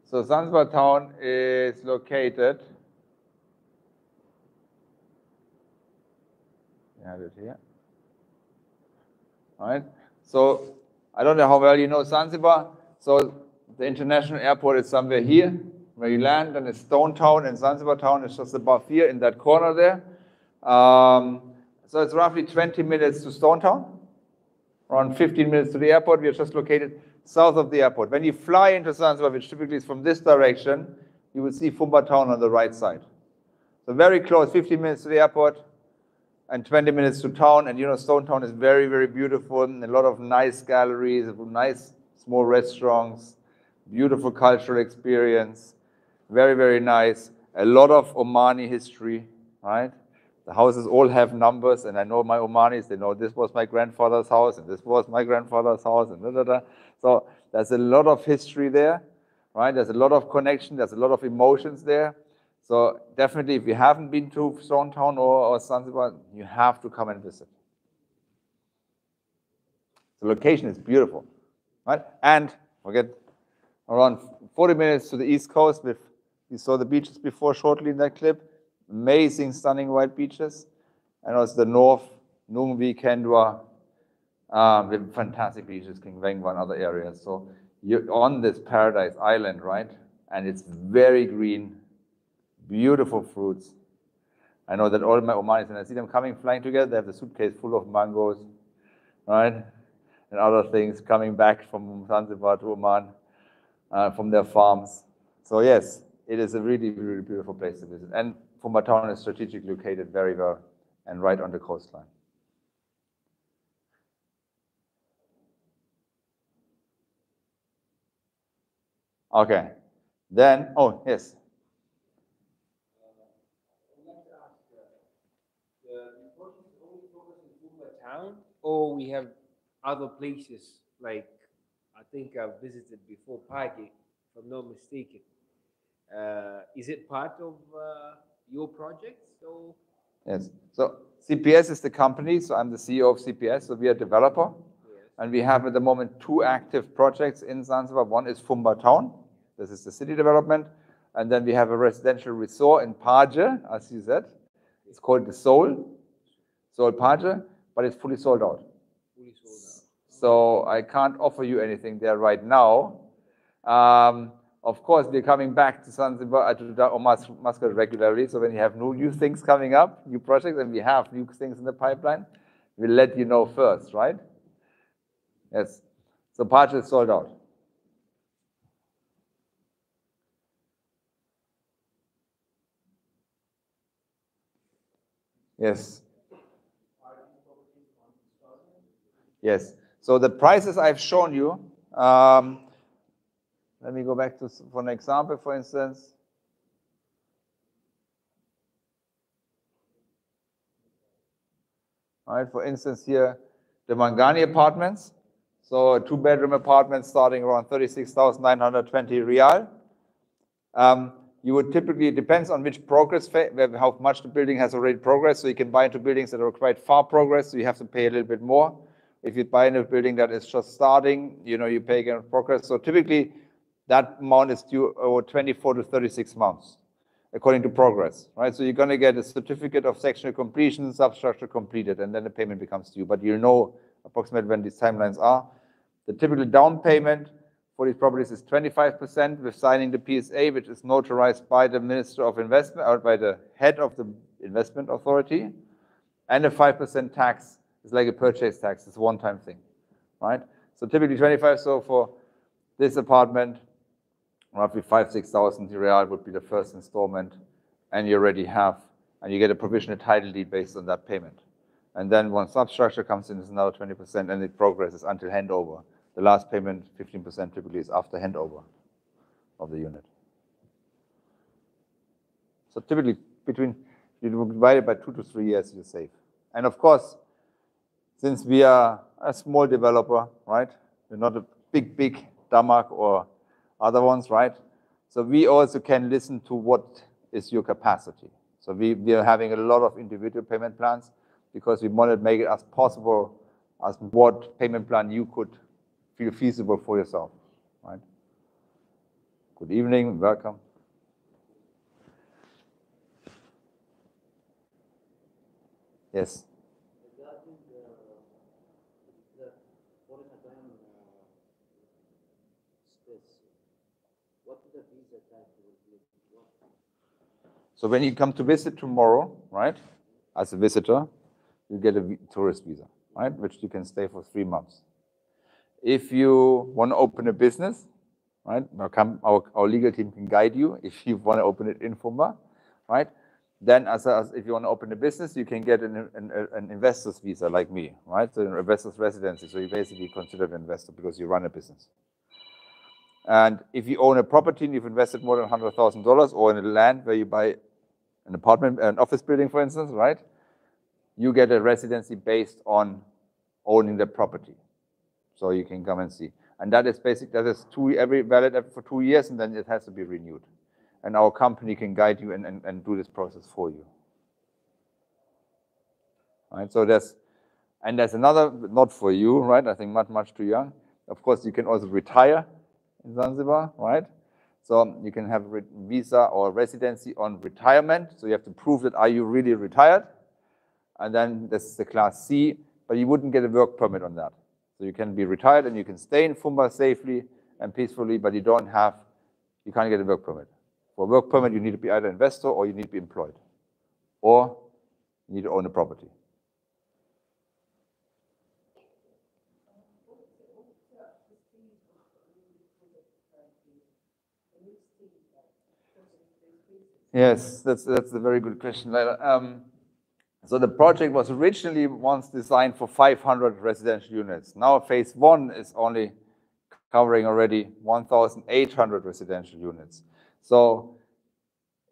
So Zanzibar town is located, you have it here. All right. So I don't know how well you know Zanzibar. So the international airport is somewhere here where you land, and it's Stone Town, and Zanzibar town is just above here in that corner there. So it's roughly 20 minutes to Stone Town, around 15 minutes to the airport. We are just located south of the airport. When you fly into Zanzibar, which typically is from this direction, you will see Fumba Town on the right side. So very close, 15 minutes to the airport and 20 minutes to town. And you know, Stone Town is very, very beautiful, and a lot of nice galleries, nice small restaurants, beautiful cultural experience, very, very nice. A lot of Omani history, right? The houses all have numbers, and I know my Omanis, they know this was my grandfather's house, and this was my grandfather's house, and da. So there's a lot of history there, right? There's a lot of connection, there's a lot of emotions there. So definitely, if you haven't been to Stone Town or Zanzibar, you have to come and visit. The location is beautiful, right? And forget, around 40 minutes to the east coast, you saw the beaches before shortly in that clip. Amazing, stunning white beaches. And also the north, Nungvi, Kendwa, with fantastic beaches, King Wengwa and other areas. So you're on this paradise island, right? And it's very green, beautiful fruits. I know that all my Omanis, and I see them coming, flying together, they have the suitcase full of mangoes, right? And other things coming back from Zanzibar to Oman, from their farms. So yes, it is a really, really beautiful place to visit. And Fumba Town is strategically located very well and right on the coastline. Okay, then, oh, yes. I'd like to ask, the project is only focused in Fumba Town, or we have other places, like, I think I've visited before Pagi, if I'm not mistaken. Is it part of your projects, or? Yes, so CPS is the company, so I'm the CEO of CPS, so we are a developer. Yes. And we have at the moment 2 active projects in Zanzibar. One is Fumba Town, this is the city development. And then we have a residential resort in Paje, as you said. It's called the Soul Paje, but it's fully sold out. Fully sold out. So I can't offer you anything there right now. Of course, we're coming back to Zanzibar, or Muscat regularly. So when you have new things coming up, new projects, and we have new things in the pipeline, we'll let you know first, right? Yes. So Paje is sold out. Yes. Yes. So the prices I've shown you, let me go back to for an example, for instance. All right, for instance here, the Mangani apartments. So a 2-bedroom apartment starting around 36,920 Riyal. You would typically, it depends on which progress phase, how much the building has already progressed. So you can buy into buildings that are quite far progressed, so you have to pay a little bit more. If you buy in a building that is just starting, you pay again progress. So typically, that amount is due over 24 to 36 months, according to progress, right? So you're going to get a certificate of sectional completion, substructure completed, and then the payment becomes due. But you'll know approximately when these timelines are. The typical down payment for these properties is 25% with signing the PSA, which is notarized by the Minister of Investment or by the head of the investment authority. And a 5% tax is like a purchase tax. It's a one-time thing, right? So typically 25. So for this apartment, roughly 5,000-6,000 Riyal would be the first installment, and you already have, and you get a provisional title deed based on that payment. And then once substructure comes in, it's another 20%, and it progresses until handover. The last payment, 15% typically, is after handover of the unit. So typically, you divide it by 2 to 3 years, you're safe. And of course, since we are a small developer, right? We're not a big Damak or other ones, right? So we also can listen to what is your capacity. So we are having a lot of individual payment plans because we want to make it as possible as what payment plan you could feel feasible for yourself, right? Good evening, welcome. Yes. Regarding the foreign space, what is the visa type will be? So when you come to visit tomorrow, right, as a visitor, you get a tourist visa, right, which you can stay for 3 months. If you want to open a business, right, our legal team can guide you if you want to open it in Fumba, right? Then as if you want to open a business, you can get an investor's visa like me, right? So an investor's residency. So you basically consider an investor because you run a business. And if you own a property and you've invested more than $100,000 or in a land where you buy an apartment, an office building, for instance, right? You get a residency based on owning the property. So you can come and see. And that is valid for 2 years, and then it has to be renewed. And our company can guide you and do this process for you. Right? So there's another, not for you, right? I think much too young. Of course, you can also retire in Zanzibar, right? So you can have a visa or residency on retirement. So you have to prove that are you really retired? And then this is the class C, but you wouldn't get a work permit on that. So you can be retired and you can stay in Fumba safely and peacefully, but you can't get a work permit. For a work permit, you need to be either investor or you need to be employed, or you need to own a property. Yes, that's a very good question, Laila. So the project was originally once designed for 500 residential units. Now phase 1 is only covering already 1,800 residential units. So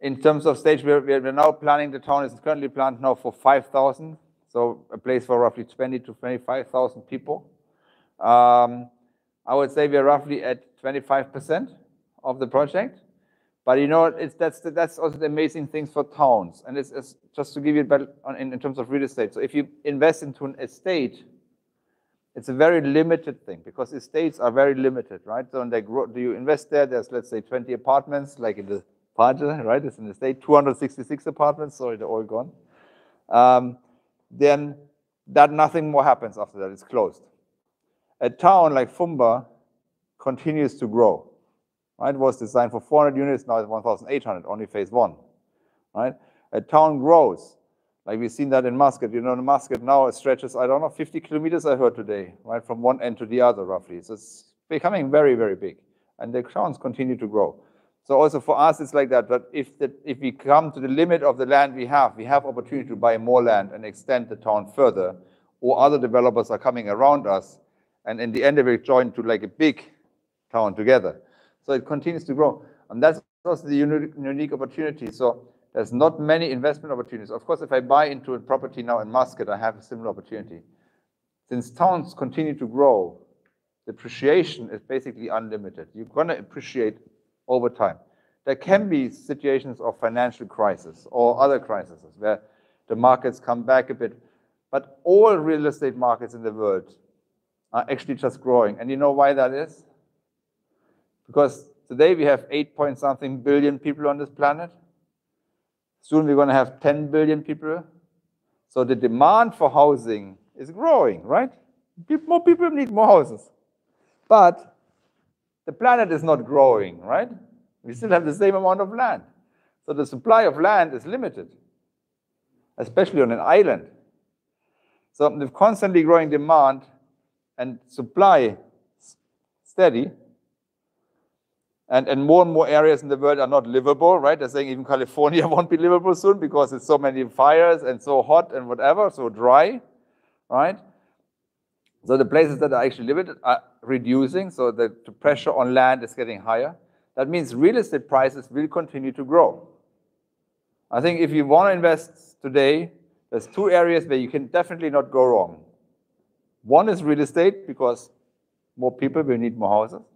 in terms of stage, we're now planning, the town is currently planned now for 5,000, so a place for roughly 20 to 25,000 people. I would say we're roughly at 25% of the project. But you know, that's also the amazing things for towns. And it's just to give you in terms of real estate. So if you invest into an estate, it's a very limited thing because estates are very limited, right? So when they grow, do you invest there? There's, let's say, 20 apartments, like in the Paja, right? It's an estate, 266 apartments, sorry, they're all gone. Then nothing more happens after that, it's closed. A town like Fumba continues to grow. Right? It was designed for 400 units, now it's 1,800, only phase 1. Right? A town grows, like we've seen that in Muscat. You know, in Muscat now it stretches, I don't know, 50 kilometers I heard today, right, from one end to the other roughly. So it's becoming very, very big, and the towns continue to grow. So also for us, it's like that. But if we come to the limit of the land we have opportunity to buy more land and extend the town further, or other developers are coming around us, and in the end they will join to like a big town together. So it continues to grow. And that's also the unique opportunity. So there's not many investment opportunities. Of course, if I buy into a property now in Muscat, I have a similar opportunity. Since towns continue to grow, the appreciation is basically unlimited. You're going to appreciate over time. There can be situations of financial crisis or other crises where the markets come back a bit. But all real estate markets in the world are actually just growing. And you know why that is? Because today we have 8-point-something billion people on this planet. Soon we're going to have 10 billion people. So the demand for housing is growing, right? More people need more houses. But the planet is not growing, right? We still have the same amount of land. So the supply of land is limited, especially on an island. So with constantly growing demand and supply steady, and more areas in the world are not livable, right? They're saying even California won't be livable soon because it's so many fires and so hot and whatever, so dry, right? So the places that are actually limited are reducing, so the pressure on land is getting higher. That means real estate prices will continue to grow. I think if you want to invest today, there's 2 areas where you can definitely not go wrong. One is real estate, because more people will need more houses.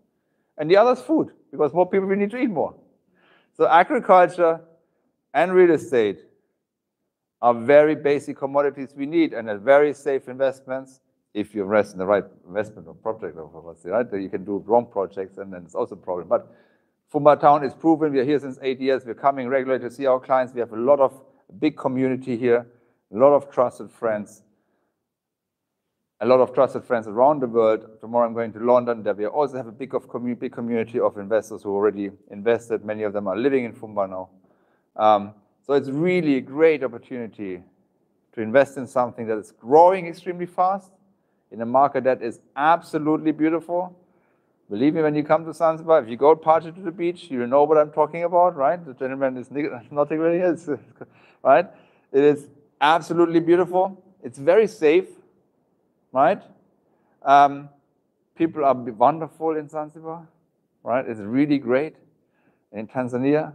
And the other is food, because more people will need to eat more. So agriculture and real estate are very basic commodities we need, and are very safe investments if you invest in the right investment or project, right? You can do wrong projects, and then it's also a problem. But Fumba Town is proven. We are here since 8 years. We're coming regularly to see our clients. We have a big community here, a lot of trusted friends. A lot of trusted friends around the world. Tomorrow I'm going to London. There we also have a big community of investors who already invested. Many of them are living in Fumba now. So it's really a great opportunity to invest in something that is growing extremely fast, in a market that is absolutely beautiful. Believe me, when you come to Zanzibar, if you go party to the beach, you know what I'm talking about, right? The gentleman is nodding really, right? It is absolutely beautiful. It's very safe. Right? People are wonderful in Zanzibar, right? It's really great. In Tanzania.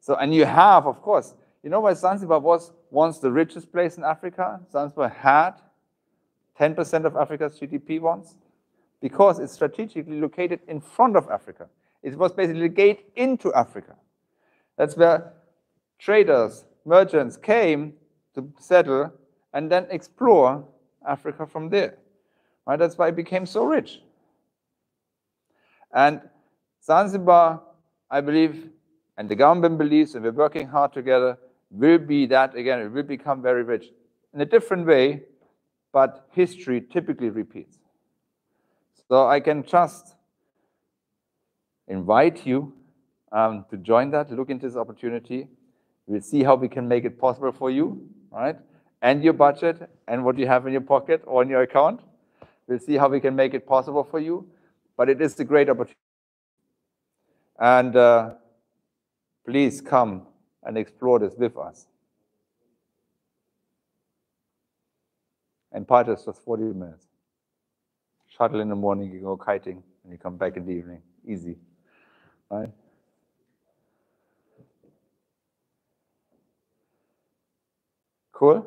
So, and you have, of course, you know why Zanzibar was once the richest place in Africa? Zanzibar had 10% of Africa's GDP once, because it's strategically located in front of Africa. It was basically the gate into Africa. That's where traders, merchants came to settle and then explore Africa from there. Right? That's why it became so rich. And Zanzibar, I believe, and the government believes, and we're working hard together, will be that again. It will become very rich in a different way, but history typically repeats. So I can just invite you to join that, look into this opportunity. We'll see how we can make it possible for you, right? And your budget and what you have in your pocket or in your account. We'll see how we can make it possible for you. But it is a great opportunity. And please come and explore this with us. And part is just 40 minutes. Shuttle in the morning, you go kiting, and you come back in the evening. Easy, right? Cool?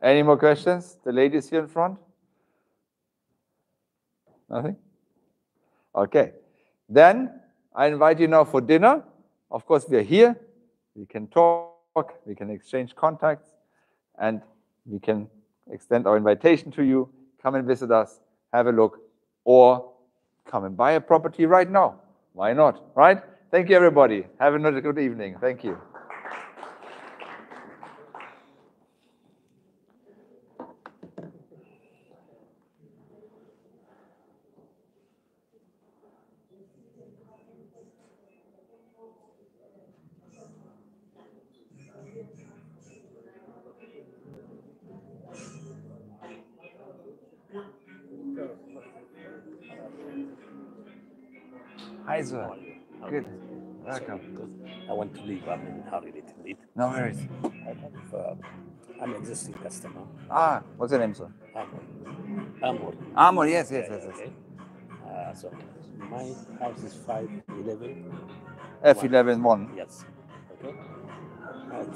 Any more questions? The ladies here in front? Nothing? Okay. Then I invite you now for dinner. Of course, we are here. We can talk, we can exchange contacts, and we can extend our invitation to you. Come and visit us, have a look, or come and buy a property right now. Why not, right? Thank you, everybody. Have a good evening. Thank you. Hi, sir. Good. Welcome. I want to leave. I'm in a hurry to leave. No worries. I'm an existing customer. Ah, what's your name, sir? Amor. Amor, yes. Okay. So my house is 511. F11 1. Yes. Okay.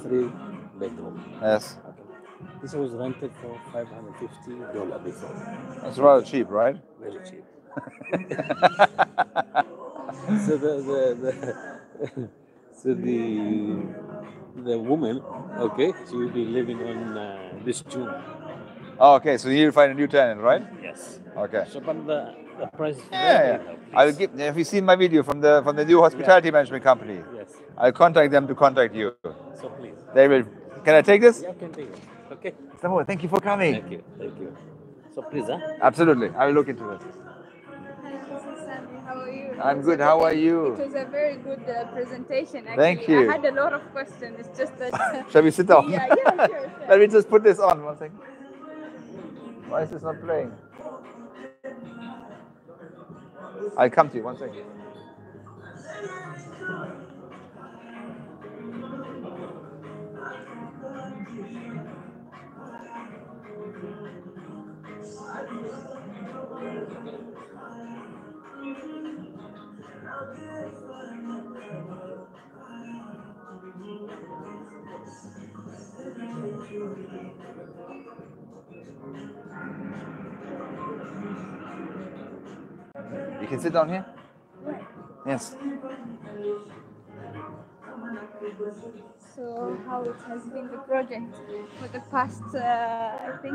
3 bedroom. Yes. Okay. This was rented for $550 before. That's rather cheap, right? Very cheap. So the woman, okay, she will be living on this June. Oh, okay, so you need to find a new tenant, right? Yes. Okay. So, but the price is Yeah. I will give. Have you seen my video from the new hospitality management company? Yes. I'll contact them to contact you. So please. They will. Can I take this? Yeah, can take it. Okay. Samuel, thank you for coming. Thank you. Thank you. So please, huh? Absolutely. I will look into it. How are you? I'm good. How are you? It was a very good presentation. Actually. Thank you. I had a lot of questions. It's just that. Shall we sit down? Yeah, sure. Let me just put this on 1 second. Why is this not playing? I'll come to you 1 second. You can sit down here? Yes. So how it has been the project for the past, I think.